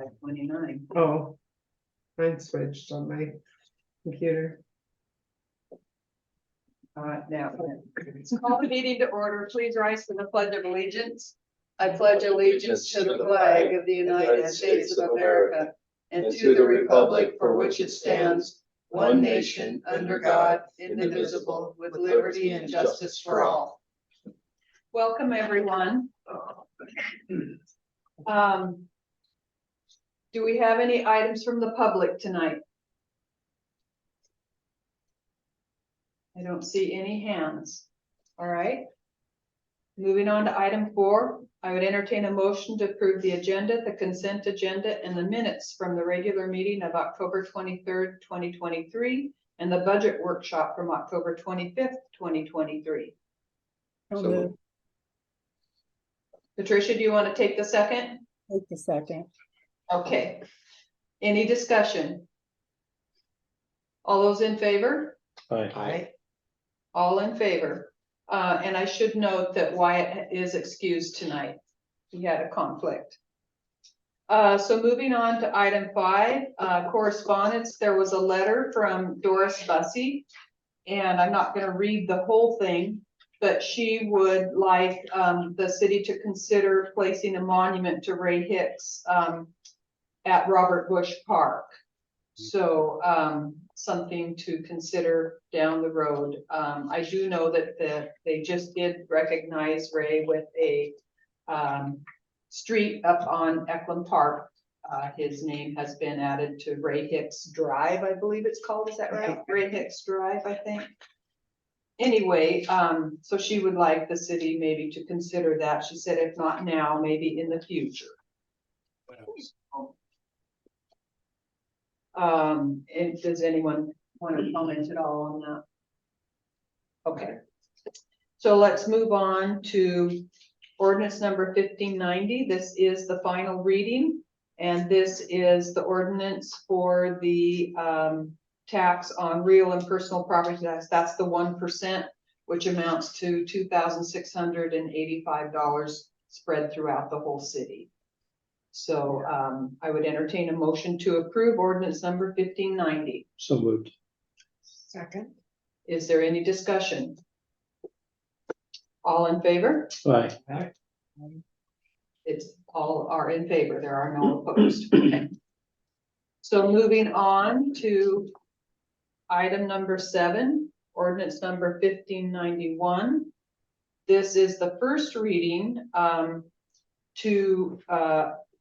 5:29. Oh, mine switched on my computer. Now, call the meeting to order. Please rise for the pledge of allegiance. I pledge allegiance to the flag of the United States of America and to the republic for which it stands, one nation, under God, indivisible, with liberty and justice for all. Welcome, everyone. Do we have any items from the public tonight? I don't see any hands. All right. Moving on to item 4, I would entertain a motion to approve the agenda, the consent agenda, and the minutes from the regular meeting of October 23rd, 2023, and the budget workshop from October 25th, 2023. So Patricia, do you want to take the second? take the second. Okay. Any discussion? All those in favor? Aye. All in favor. And I should note that Wyatt is excused tonight. He had a conflict. So moving on to item 5, correspondence. There was a letter from Doris Bussey, and I'm not going to read the whole thing, but she would like the city to consider placing a monument to Ray Hicks at Robert Bush Park. So something to consider down the road. I do know that they just did recognize Ray with a street up on Eklund Park. His name has been added to Ray Hicks Drive, I believe it's called. Is that right? Ray Hicks Drive, I think. Anyway, so she would like the city maybe to consider that. She said if not now, maybe in the future. And does anyone want to comment at all on that? Okay, so let's move on to ordinance number 1590. This is the final reading, and this is the ordinance for the tax on real and personal property tax. That's the 1%, which amounts to $2,685 spread throughout the whole city. So I would entertain a motion to approve ordinance number 1590. So moved. Second. Is there any discussion? All in favor? Aye. It's all are in favor. There are no opposed. Okay. So moving on to item number 7, ordinance number 1591. This is the first reading to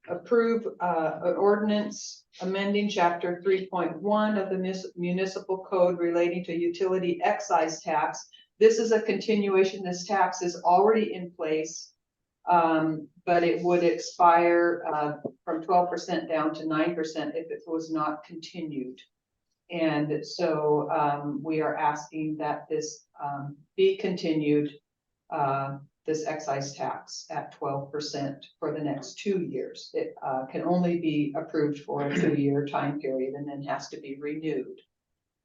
approve an ordinance amending chapter 3.1 of the municipal code relating to utility excise tax. This is a continuation. This tax is already in place, but it would expire from 12% down to 9% if it was not continued. And so we are asking that this be continued, this excise tax at 12% for the next 2 years. It can only be approved for a 2-year time period and then has to be renewed.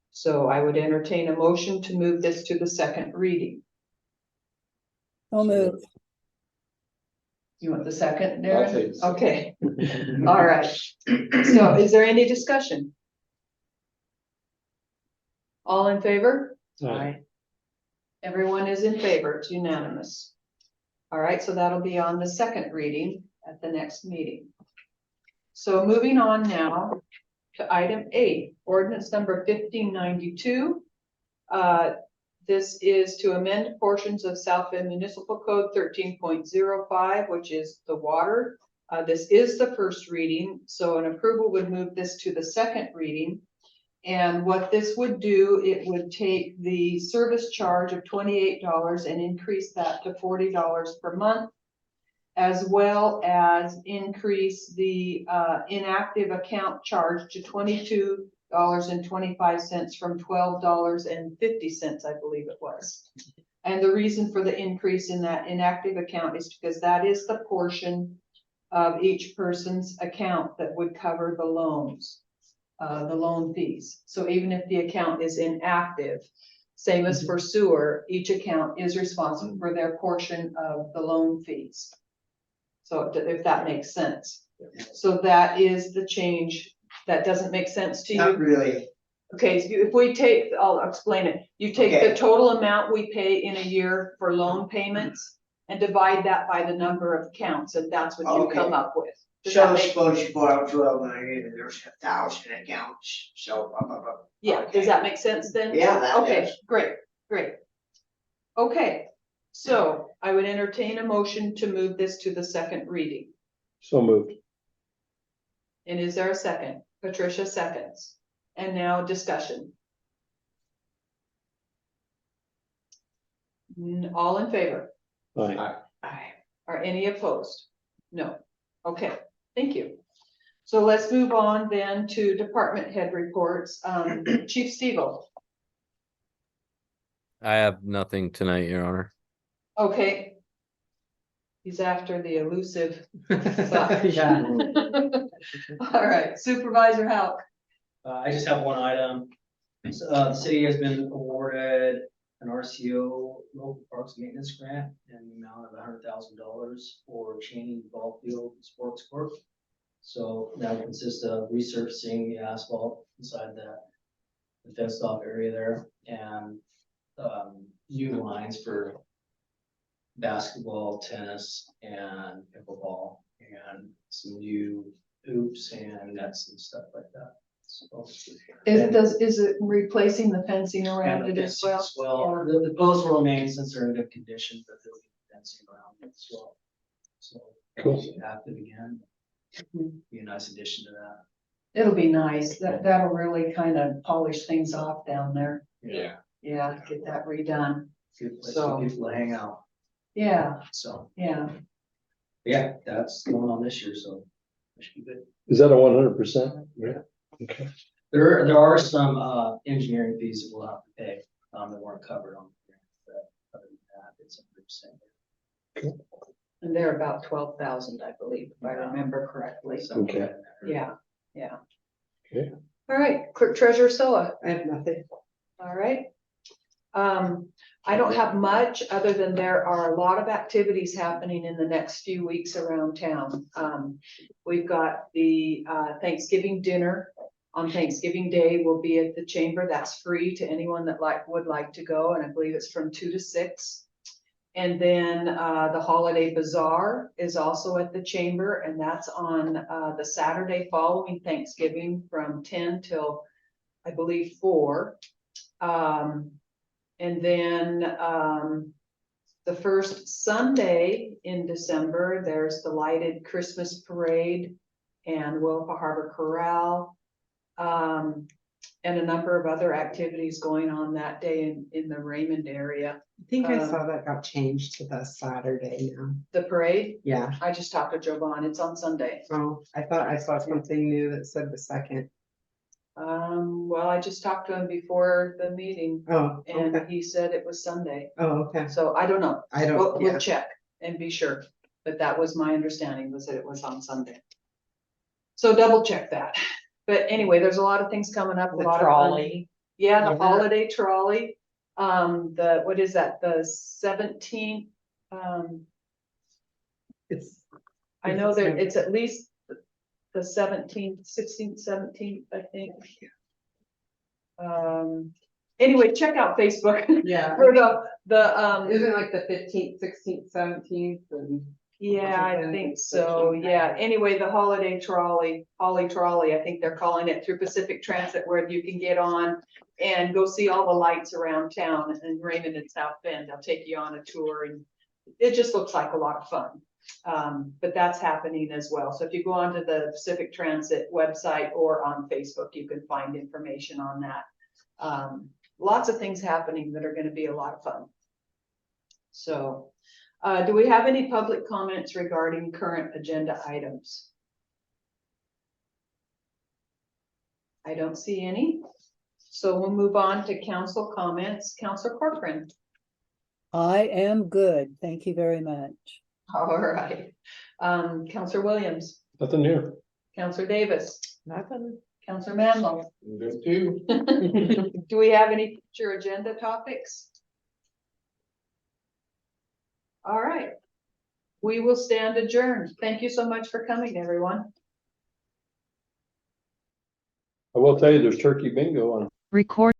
So I would entertain a motion to move this to the second reading. So moved. You want the second, I'll Darren? take it. Okay, all right. So is there any discussion? All in favor? Aye. Everyone is in favor. It's unanimous. All right, so that'll be on the second reading at the next meeting. So moving on now to item 8, ordinance number 1592. This is to amend portions of South Bend Municipal Code 13.05, which is the water. This is the first reading, so an approval would move this to the second reading. And what this would do, it would take the service charge of $28 and increase that to $40 per month, as well as increase the inactive account charge to $22.25 from $12.50, I believe it was. And the reason for the increase in that inactive account is because that is the portion of each person's account that would cover the loans. The loan fees. So even if the account is inactive, same as for sewer, each account is responsible for their portion of the loan fees. So if that makes sense. So that is the change. That doesn't make sense to Not you? really. Okay, so if we take, I'll explain it. You take the Okay. total amount we pay in a year for loan payments and divide that by the number of accounts, and that's what you come Okay. up with. Does that So make- suppose you go out 12 million and there's 1,000 accounts, so blah, blah, blah. Yeah, Okay. does that make sense then? Yeah, that Okay, does. great, great. Okay, so I would entertain a motion to move this to the second reading. So moved. And is there a second? Patricia seconds. And now discussion. All in favor? Aye. Aye. Are any opposed? No. Okay, thank you. So let's move on then to department head reports. Chief Stevo. I have nothing tonight, Your Honor. Okay. He's after the elusive. Yeah. All right, Supervisor Houck. I just have one item. So, the city has been awarded an RCO local parks maintenance grant in the amount of $100,000 for Cheney Ball Field Sports Court. So that consists of resurfacing the asphalt inside the fenced off area there and new lines for basketball, tennis, and pickleball, and some new hoops and nets and stuff like that. So, Is it replacing the fencing around and it the as fencing well? Well, the posts will remain since they're in good condition, but there'll be fencing around it as well. So Cool. it'll be active again. Be a nice addition to that. It'll be nice. That'll really kind of polish things off down there. Yeah. Yeah, get that redone. Good place So- for people to hang out. Yeah, So, yeah. yeah, that's going on this year, so that should be good. Is that a 100%? Yeah. Okay. There are some engineering fees that we'll have to pay that weren't covered on the grant, but other than that, it's 100%. And they're about 12,000, I believe, if I Yeah. remember correctly. Somewhere Okay. in there. Yeah, yeah. Okay. All right, Clerk Treasurer Soa. I have nothing. All right. I don't have much, other than there are a lot of activities happening in the next few weeks around town. We've got the Thanksgiving dinner on Thanksgiving Day will be at the chamber. That's free to anyone that would like to go, and I believe it's from 2 to 6. And then the Holiday Bazaar is also at the chamber, and that's on the Saturday following Thanksgiving from 10 till, I believe, 4. And then the first Sunday in December, there's the lighted Christmas parade and Willapa Harbor Corral. And a number of other activities going on that day in the Raymond area. I think I saw that got changed to the Saturday now. The parade, Yeah. I just talked to Jovan, it's on Sunday. Oh, I thought I saw something new that said the second. Well, I just talked to him before the meeting Oh, and okay. he said it was Sunday. Oh, okay. So I don't know. I We'll, don't, we'll yeah. check and be sure, but that was my understanding, was that it was on Sunday. So double check that. But anyway, there's a lot of things coming up, a The lot of fun. trolley. Yeah, the Yeah. holiday trolley, what is that, the 17th? It's. I know that it's at least the 17th, 16th, 17th, I think. Anyway, check out Facebook Yeah. for the, Isn't it like the 15th, 16th, 17th and? yeah, I something? think so, yeah. Anyway, the holiday trolley, Holly Trolley, I think they're calling it, through Pacific Transit, where you can get on and go see all the lights around town in Raymond and South Bend. They'll take you on a tour and it just looks like a lot of fun. But that's happening as well. So if you go onto the Pacific Transit website or on Facebook, you can find information on that. Lots of things happening that are going to be a lot of fun. So, do we have any public comments regarding current agenda items? I don't see any. So we'll move on to council comments. Councilor Corcoran. I am good. Thank you very much. All right. Councilor Williams, Nothing new. Councilor Davis, Nothing. Councilor Manlow. Good too. Do we have any future agenda topics? All right. we will stand adjourned. Thank you so much for coming, everyone. I will tell you, there's turkey bingo on Record.